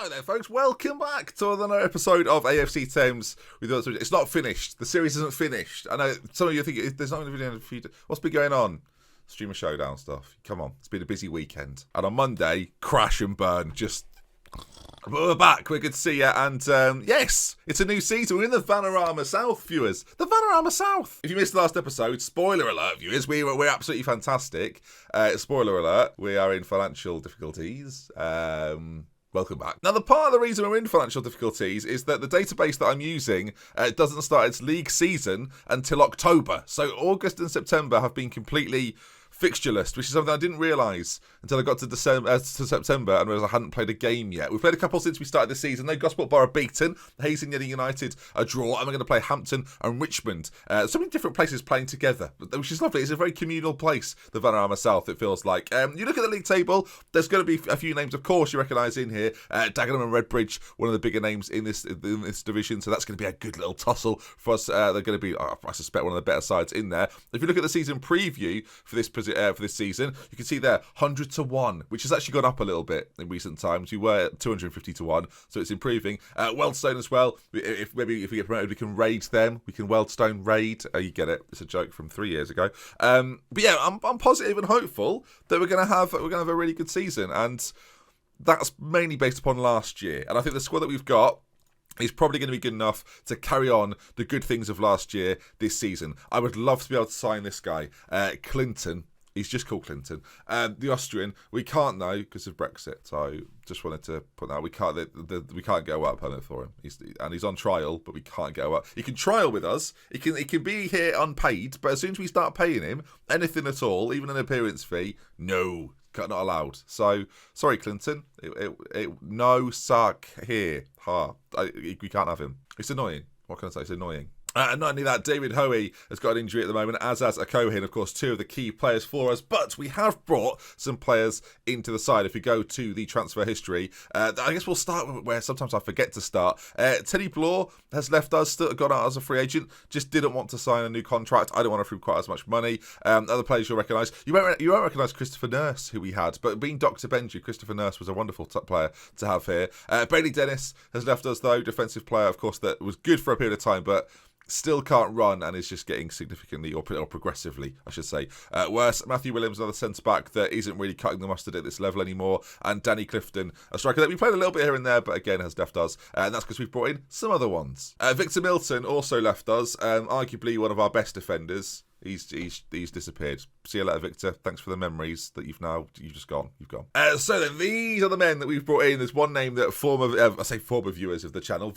Right there, folks. Welcome back to another episode of AFC Thames. It's not finished. The series isn't finished. I know some of you think there's not going to be a few. What's been going on? Streamer Showdown stuff. Come on, it's been a busy weekend. And on Monday, crash and burn. But we're back. We're good to see you. And yes, it's a new season. We're in the Vanarama South, viewers. The Vanarama South. If you missed the last episode, spoiler alert, viewers. We're absolutely fantastic. Spoiler alert. We are in financial difficulties. Welcome back. Now, the part of the reason we're in financial difficulties is that the database that I'm using doesn't start its league season until October. So August and September have been completely fixtureless, which is something I didn't realise until I got to September and realised I hadn't played a game yet. We've played a couple since we started this season. No, Gosport Borough beaten, Hazelton United a draw, and we're going to play Hampton and Richmond. So many different places playing together, which is lovely. It's a very communal place, the Vanarama South, it feels like. You look at the league table, there's going to be a few names, of course, you recognise in here. Dagenham and Redbridge, one of the bigger names in this division, so that's going to be a good little tussle for us. They're going to be, I suspect, one of the better sides in there. If you look at the season preview for this season, you can see there 100-1, which has actually gone up a little bit in recent times. We were 250-1, so it's improving. Wealdstone as well. If we get promoted, we can raid them. We can Wealdstone raid. You get it. It's a joke from 3 years ago. But yeah, I'm positive and hopeful that we're gonna have a really good season, and that's mainly based upon last year. And I think the squad that we've got is probably going to be good enough to carry on the good things of last year this season. I would love to be able to sign this guy, Clinton. He's just called Clinton. The Austrian, we can't now because of Brexit. So just wanted to put that. We can't get a work permit for him. He's on trial, but we can't get a work. He can trial with us. He can be here unpaid, but as soon as we start paying him anything at all, even an appearance fee, no, not allowed. So sorry, Clinton. No suck here. We can't have him. It's annoying. What can I say? It's annoying. And not only that, David Hoey has got an injury at the moment, as has Akohin, of course, two of the key players for us. But we have brought some players into the side. If we go to the transfer history, I guess we'll start with where sometimes I forget to start. Teddy Blore has left us, still gone out as a free agent, just didn't want to sign a new contract. I don't want to offer him quite as much money. Other players you'll recognise. You won't recognise Christopher Nurse, who we had, but being Dr. Benji, Christopher Nurse was a wonderful player to have here. Bailey Dennis has left us, though, defensive player, of course, that was good for a period of time, but still can't run and is just getting significantly or progressively, I should say, worse. Matthew Williams, another centre-back that isn't really cutting the mustard at this level anymore. And Danny Clifton, a striker that we played a little bit here and there, but again has left us. And that's because we've brought in some other ones. Victor Milton also left us, arguably one of our best defenders. He's disappeared. See you later, Victor. Thanks for the memories that you've just gone. You've gone. So then, these are the men that we've brought in. There's one name that former viewers of the channel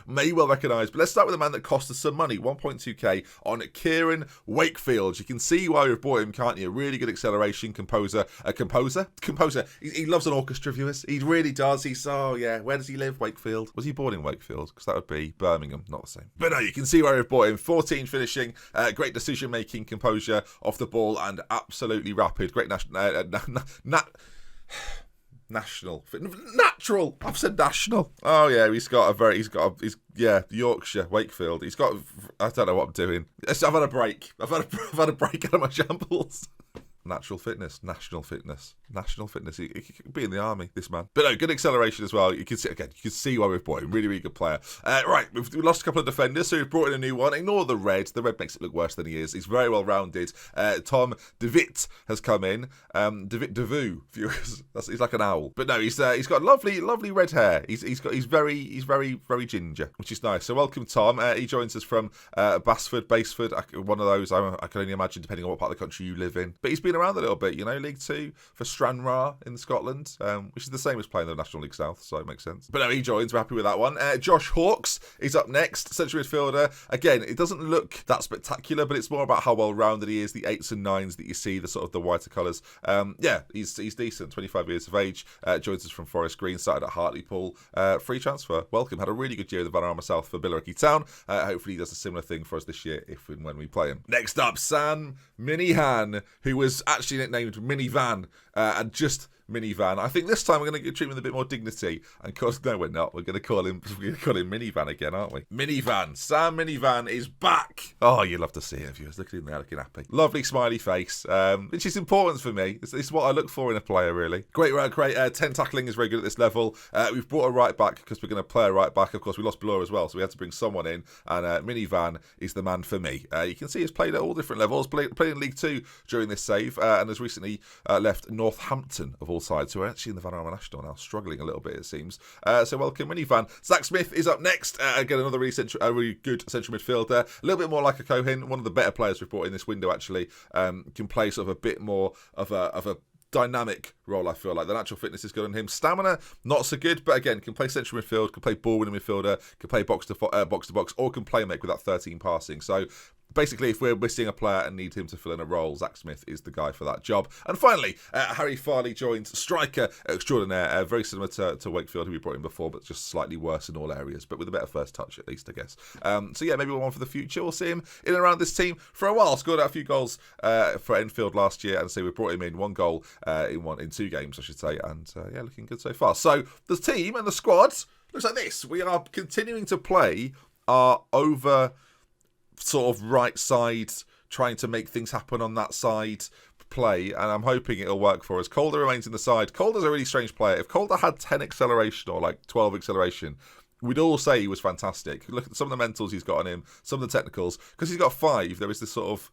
may well recognise. But let's start with a man that cost us some money, 1.2k on Kieran Wakefield. You can see why we've brought him, can't you? Really good acceleration, composer. He loves an orchestra, viewers. He really does. Where does he live? Wakefield. Was he born in Wakefield? Because that would be Birmingham, not the same. But no, you can see why we've brought him. 14 finishing, great decision-making, composure off the ball, and absolutely rapid. Great natural. I've said national. Oh yeah, he's Yorkshire, Wakefield. I don't know what I'm doing. I've had a break. I've had a break out of my shambles. National fitness. He could be in the army, this man. But no, good acceleration as well. You can see why we've brought him. Really, really good player. Right, we've lost a couple of defenders, so we've brought in a new one. Ignore the red. The red makes it look worse than he is. He's very well rounded. Tom DeVitt has come in. DeVitt DeVue, viewers. He's like an owl. But no, he's got lovely red hair. He's very ginger, which is nice. So welcome, Tom. He joins us from Basford, one of those. I can only imagine, depending on what part of the country you live in. But he's been around a little bit, League 2 for Stranraer in Scotland, which is the same as playing the National League South, so it makes sense. But no, he joins. We're happy with that one. Josh Hawkes is up next, central midfielder. Again, it doesn't look that spectacular, but it's more about how well rounded he is. The 8s and 9s that you see, the sort of the whiter colours. He's decent. 25 years of age. Joins us from Forest Green. Started at Hartlepool. Free transfer. Welcome. Had a really good year in the Vanarama South for Billericay Town. Hopefully he does a similar thing for us this year if and when we play him. Next up, Sam Minihan, who was actually nicknamed Minivan and just Minivan. I think this time we're going to treat him with a bit more dignity. And cause no, we're not. We're going to call him Minivan again, aren't we? Minivan. Sam Minivan is back. Oh, you love to see it, viewers. Look at him there, looking happy. Lovely smiley face, which is important for me. It's what I look for in a player, really. Great. 10 tackling is very good at this level. We've brought a right back because we're going to play a right back. Of course, we lost Blur as well, so we had to bring someone in. And Minivan is the man for me. You can see he's played at all different levels. Played in League 2 during this save, and has recently left Northampton of all sides, who are actually in the Vanarama National now, struggling a little bit, it seems. So welcome, Minivan. Zach Smith is up next. Again, another really good central midfielder. A little bit more like a Cohen, one of the better players we've brought in this window, actually. Can play sort of a bit more of a dynamic role, I feel like. The natural fitness is good on him. Stamina, not so good, but again, can play central midfield, can play ball winning midfielder, can play box to box, or can play make with that 13 passing. So basically, if we're missing a player and need him to fill in a role, Zach Smith is the guy for that job. And finally, Harry Farley joins striker extraordinaire, very similar to Wakefield, who we brought in before, but just slightly worse in all areas, but with a better first touch at least, I guess. So yeah, maybe one for the future. We'll see him in and around this team for a while. Scored out a few goals for Enfield last year, and so we brought him in, 1 goal in 2 games, I should say, and yeah, looking good so far. So the team and the squad looks like this. We are continuing to play our over sort of right side, trying to make things happen on that side play, and I'm hoping it'll work for us. Calder remains in the side. Calder's a really strange player. If Calder had 10 acceleration or like 12 acceleration, we'd all say he was fantastic. Look at some of the mentals he's got on him, some of the technicals. Because he's got 5, there is this sort of,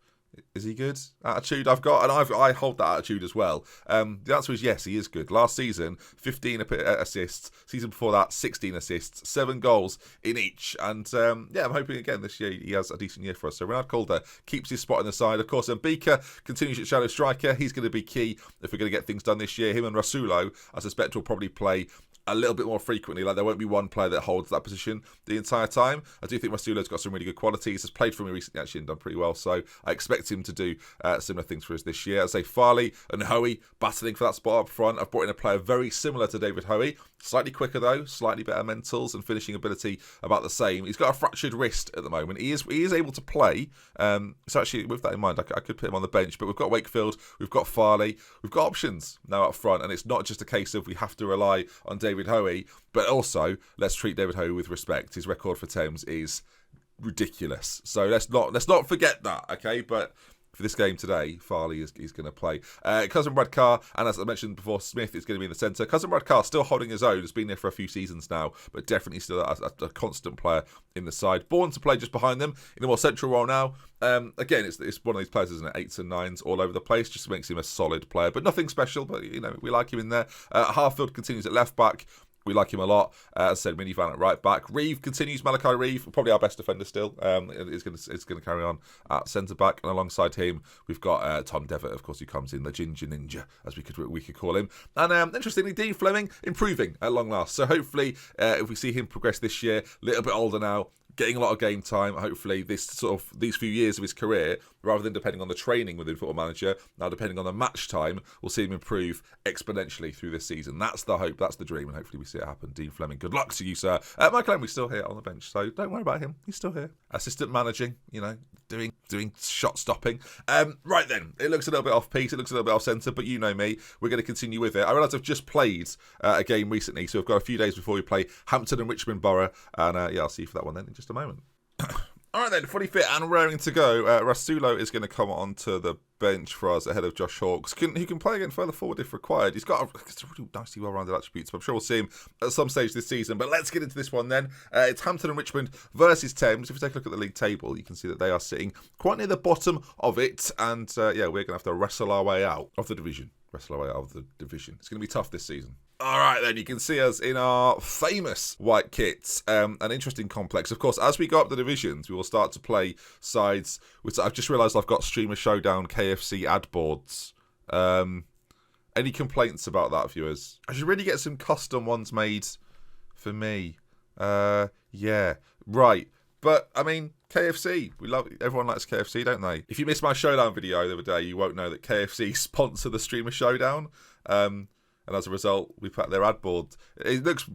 is he good attitude I've got, and I hold that attitude as well. The answer is yes, he is good. Last season, 15 assists. Season before that, 16 assists, 7 goals in each. And yeah, I'm hoping again this year he has a decent year for us. So Renard Calder keeps his spot in the side. Of course, Mbika continues at shadow striker. He's going to be key if we're going to get things done this year. Him and Rasulo, I suspect, will probably play a little bit more frequently. Like, there won't be one player that holds that position the entire time. I do think Rasulo's got some really good qualities. Has played for me recently, actually, and done pretty well. So I expect him to do similar things for us this year. I say Farley and Hoey battling for that spot up front. I've brought in a player very similar to David Hoey. Slightly quicker, though. Slightly better mentals and finishing ability about the same. He's got a fractured wrist at the moment. He is able to play. So actually, with that in mind, I could put him on the bench. But we've got Wakefield. We've got Farley. We've got options now up front. And it's not just a case of we have to rely on David Hoey. But also, let's treat David Hoey with respect. His record for Thames is ridiculous. So let's not forget that, okay? But for this game today, Farley is going to play. Cousin Brad Carr, and as I mentioned before, Smith is going to be in the centre. Cousin Brad Carr still holding his own. Has been there for a few seasons now, but definitely still a constant player in the side. Born to play just behind them in a more central role now. Again, it's one of these players, isn't it? 8s and 9s all over the place. Just makes him a solid player, but nothing special. But we like him in there. Harfield continues at left back. We like him a lot. As I said, Minivan at right back. Reeve continues. Malachi Reeve, probably our best defender still. It's going to carry on at centre back, and alongside him, we've got Tom Devitt, of course, who comes in, the Ginger Ninja, as we could call him. And interestingly, Dean Fleming improving at long last. So hopefully, if we see him progress this year, a little bit older now, getting a lot of game time, hopefully these few years of his career, rather than depending on the training within Football Manager, now depending on the match time, we'll see him improve exponentially through this season. That's the hope, that's the dream, and hopefully we see it happen. Dean Fleming, good luck to you, sir. Michael Emery's still here on the bench, so don't worry about him. He's still here. Assistant managing, doing shot stopping. Right then, it looks a little bit off piece, it looks a little bit off centre, but you know me, we're going to continue with it. I realise I've just played a game recently, so we've got a few days before we play Hampton and Richmond Borough, and yeah, I'll see you for that one then in just a moment. All right then, fully fit and raring to go. Rasulo is going to come onto the bench for us ahead of Josh Hawkes, who can play again further forward if required. He's got a really nicely well-rounded attributes, but I'm sure we'll see him at some stage this season. But let's get into this one then. It's Hampton and Richmond versus Thames. If you take a look at the league table, you can see that they are sitting quite near the bottom of it, and yeah, we're going to have to wrestle our way out of the division. It's going to be tough this season. All right, then, you can see us in our famous white kits. An interesting complex. Of course, as we go up the divisions, we will start to play sides, which I've just realised I've got Streamer Showdown KFC ad boards. Any complaints about that, viewers? I should really get some custom ones made for me. Yeah, right. But, I mean, KFC, everyone likes KFC, don't they? If you missed my Showdown video the other day, you won't know that KFC sponsor the Streamer Showdown. And as a result, we put their ad board. It looks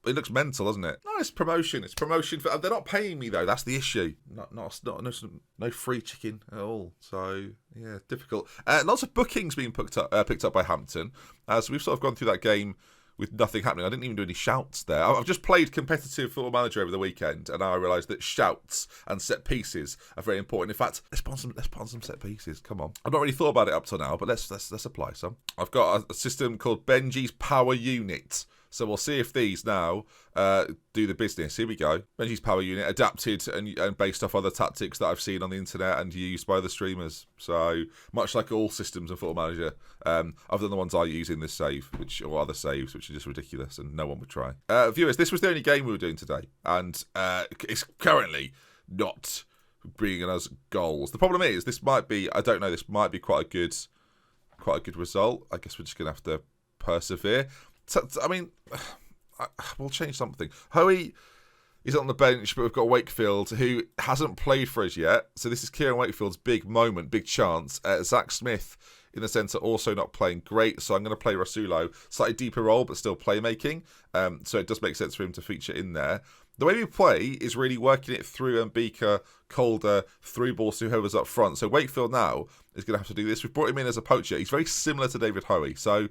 It looks mental, doesn't it? No, it's promotion. It's promotion. They're not paying me, though. That's the issue. No free chicken at all. So, yeah, difficult. Lots of bookings being picked up by Hampton. So we've sort of gone through that game with nothing happening. I didn't even do any shouts there. I've just played competitive Football Manager over the weekend, and now I realise that shouts and set pieces are very important. In fact, let's put on some set pieces. Come on. I've not really thought about it up till now, but let's apply some. I've got a system called Benji's Power Unit. So we'll see if these now do the business. Here we go. Benji's Power Unit, adapted and based off other tactics that I've seen on the internet and used by the streamers. So much like all systems of Football Manager, other than the ones I use in this save, or other saves, which are just ridiculous and no one would try. Viewers, this was the only game we were doing today, and it's currently not bringing us goals. The problem is, this might be quite a good result. I guess we're just gonna have to persevere. I mean, we'll change something. Hoey is on the bench, but we've got Wakefield, who hasn't played for us yet. So this is Kieran Wakefield's big moment, big chance. Zach Smith in the centre also not playing great. So I'm going to play Rasulo. Slightly deeper role, but still playmaking. So it does make sense for him to feature in there. The way we play is really working it through Mbika, Calder, through balls to whoever's up front. So Wakefield now is going to have to do this. We've brought him in as a poacher. He's very similar to David Hoey. So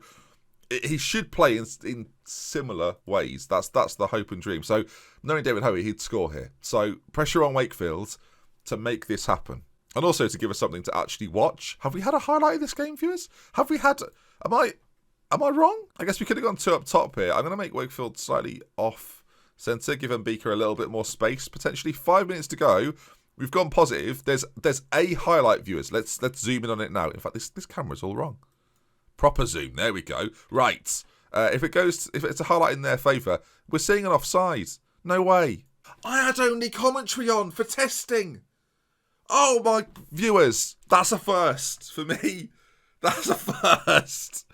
he should play in similar ways. That's the hope and dream. So knowing David Hoey, he'd score here. So pressure on Wakefield to make this happen. And also to give us something to actually watch. Have we had a highlight of this game, viewers? Have we had... Am I wrong? I guess we could have gone 2 up top here. I'm going to make Wakefield slightly off centre. Give Mbika a little bit more space, potentially. 5 minutes to go. We've gone positive. There's a highlight, viewers. Let's zoom in on it now. In fact, this camera's all wrong. Proper zoom. There we go. Right. If it's a highlight in their favour, we're seeing an offside. No way. I had only commentary on for testing. Oh, my viewers. That's a first for me. That's a first.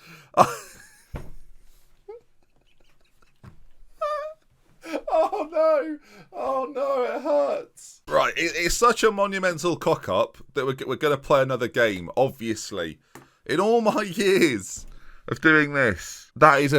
Oh, no. Oh, no. It hurts. Right. It's such a monumental cock-up that we're going to play another game, obviously. In all my years of doing this, that's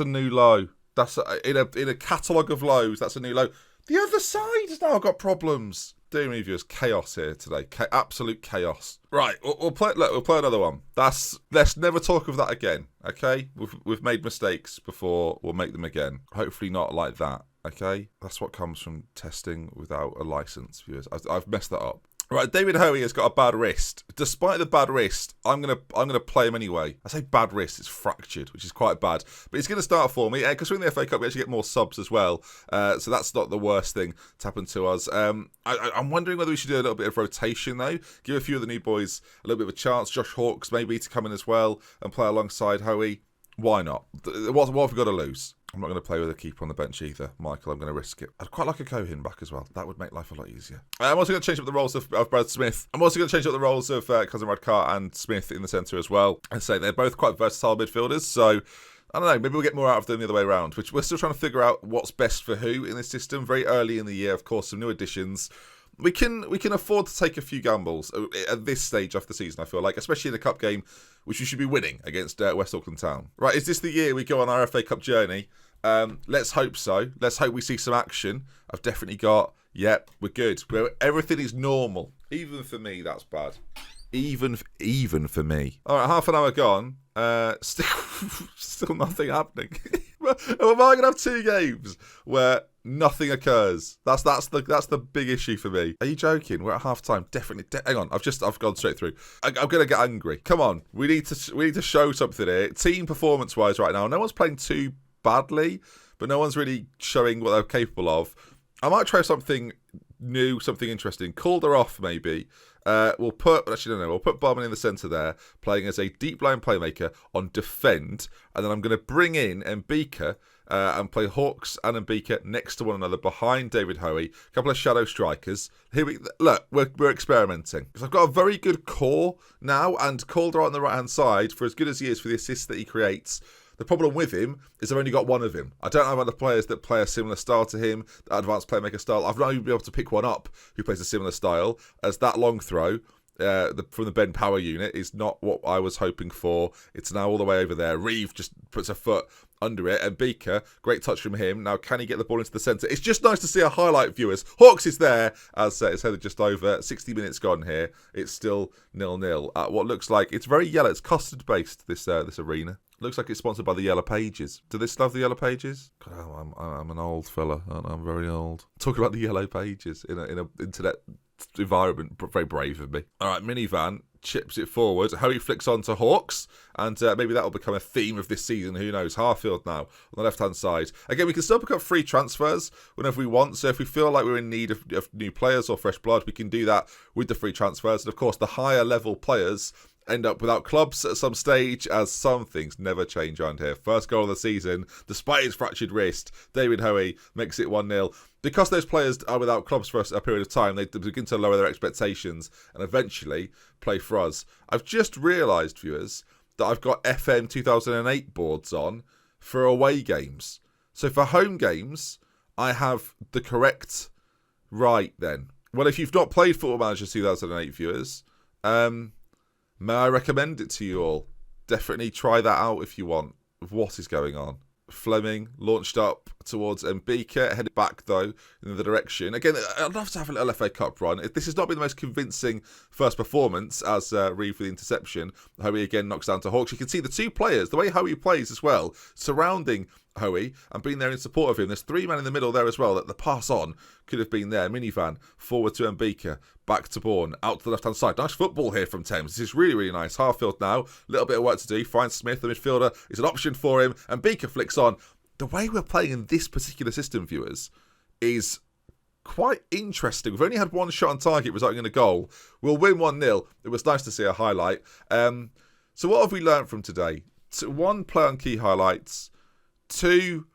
a new low. That's in a catalogue of lows. That's a new low. The other side has now got problems. Dear me, viewers, chaos here today. Absolute chaos. Right, we'll play another one. Let's never talk of that again. Okay, we've made mistakes before. We'll make them again. Hopefully not like that. Okay, that's what comes from testing without a license, viewers. I've messed that up. Right, David Hoey has got a bad wrist. Despite the bad wrist, I'm gonna play him anyway. I say bad wrist, it's fractured, which is quite bad. But he's going to start for me, because we're in the FA Cup, we actually get more subs as well. So that's not the worst thing to happen to us. I'm wondering whether we should do a little bit of rotation, though. Give a few of the new boys a little bit of a chance. Josh Hawkes, maybe, to come in as well and play alongside Hoey. Why not? What have we got to lose? I'm not going to play with a keeper on the bench either, Michael. I'm going to risk it. I'd quite like a Cohen back as well. That would make life a lot easier. I'm also going to change up the roles of Brad Smith. I'm also going to change up the roles of Cousin Radcar and Smith in the centre as well. And say they're both quite versatile midfielders. So, I don't know, maybe we'll get more out of them the other way around, which we're still trying to figure out what's best for who in this system. Very early in the year, of course, some new additions. We can afford to take a few gambles at this stage of the season, I feel like, especially in a cup game, which we should be winning against West Auckland Town. Right, is this the year we go on our FA Cup journey? Let's hope so. Let's hope we see some action. I've definitely got, yep, we're good. Everything is normal. Even for me, that's bad. Even for me. All right, half an hour gone. Still nothing happening. Am I going to have 2 games where nothing occurs? That's the big issue for me. Are you joking? We're at half time. Definitely. Hang on. I've gone straight through. I'm going to get angry. Come on. We need to show something here. Team performance wise right now. No one's playing too badly, but no one's really showing what they're capable of. I might try something new, something interesting. Calder off, maybe. We'll put Barman in the centre there, playing as a deep line playmaker on defend, and then I'm going to bring in Mbika and play Hawks and Mbika next to one another behind David Hoey. A couple of shadow strikers. Look, we're experimenting. Because I've got a very good core now, and Calder on the right hand side, for as good as he is for the assists that he creates. The problem with him is I've only got one of him. I don't have other players that play a similar style to him, that advanced playmaker style. I've not even been able to pick one up who plays a similar style as that long throw. from the Ben power unit is not what I was hoping for. It's now all the way over there. Reeve just puts a foot under it, and Beaker, great touch from him. Now, can he get the ball into the centre? It's just nice to see a highlight, viewers. Hawks is there, as it's headed just over. 60 minutes gone here. It's still 0-0 at what looks like, it's very yellow. It's custard-based, this arena. Looks like it's sponsored by the Yellow Pages. Do they still have the Yellow Pages? God, I'm an old fella. I'm very old. Talking about the Yellow Pages in a internet environment, very brave of me. All right, minivan chips it forward. Howie flicks on to Hawks, and maybe that'll become a theme of this season. Who knows? Harfield now on the left-hand side. Again, we can still pick up free transfers whenever we want. So if we feel like we're in need of new players or fresh blood, we can do that with the free transfers. And of course, the higher level players end up without clubs at some stage, as some things never change around here. First goal of the season, despite his fractured wrist, David Howie makes it 1-0. Because those players are without clubs for a period of time, they begin to lower their expectations and eventually play for us. I've just realised, viewers, that I've got FM 2008 boards on for away games. So for home games, I have the correct right then. Well, if you've not played Football Manager 2008, viewers, may I recommend it to you all? Definitely try that out if you want. What is going on? Fleming launched up towards Mbika, headed back though in the direction. Again, I'd love to have a little FA Cup run. This has not been the most convincing first performance as Reeve with the interception. Howie again knocks down to Hawks. You can see the two players, the way Howie plays as well, surrounding Howie and being there in support of him. There's three men in the middle there as well that the pass on could have been there. Minivan forward to Mbika, back to Bourne, out to the left-hand side. Nice football here from Thames. This is really, really nice. Harfield now, a little bit of work to do. Finds Smith, the midfielder, is an option for him, and Mbika flicks on. The way we're playing in this particular system, viewers, is quite interesting. We've only had one shot on target resulting in a goal. We'll win 1-0. It was nice to see a highlight. So what have we learned from today? 1, play on key highlights. 2,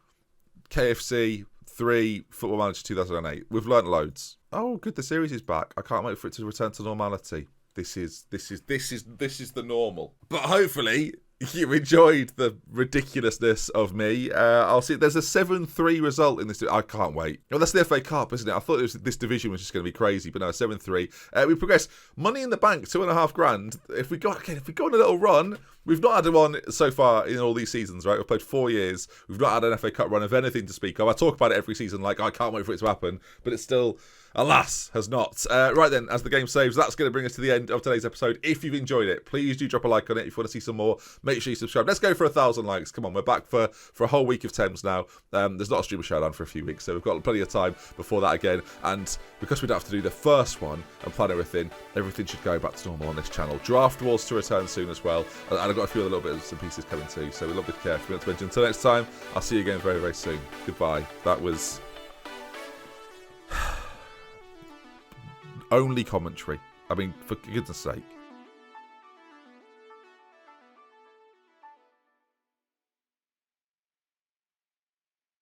KFC. 3, Football Manager 2008. We've learnt loads. Oh, good, the series is back. I can't wait for it to return to normality. This is the normal. But hopefully you enjoyed the ridiculousness of me. I'll see. There's a 7-3 result in this. I can't wait. Well, that's the FA Cup, isn't it? I thought this division was just going to be crazy, but no, 7-3. We progress. Money in the bank, $2,500. If we go on a little run, we've not had one so far in all these seasons, right? We've played 4 years. We've not had an FA Cup run of anything to speak of. I talk about it every season, like I can't wait for it to happen, but it's still, alas, has not. Right then, as the game saves, that's going to bring us to the end of today's episode. If you've enjoyed it, please do drop a like on it. If you want to see some more, make sure you subscribe. Let's go for 1,000 likes. Come on, we're back for a whole week of Thames now. There's not a streamer showdown for a few weeks, so we've got plenty of time before that again. And because we don't have to do the first one and plan everything should go back to normal on this channel. Draft wars to return soon as well. And I've got a few other little bits and pieces coming too, so we'd love to care if you want to mention. Until next time, I'll see you again very, very soon. Goodbye. That was only commentary. I mean, for goodness sake.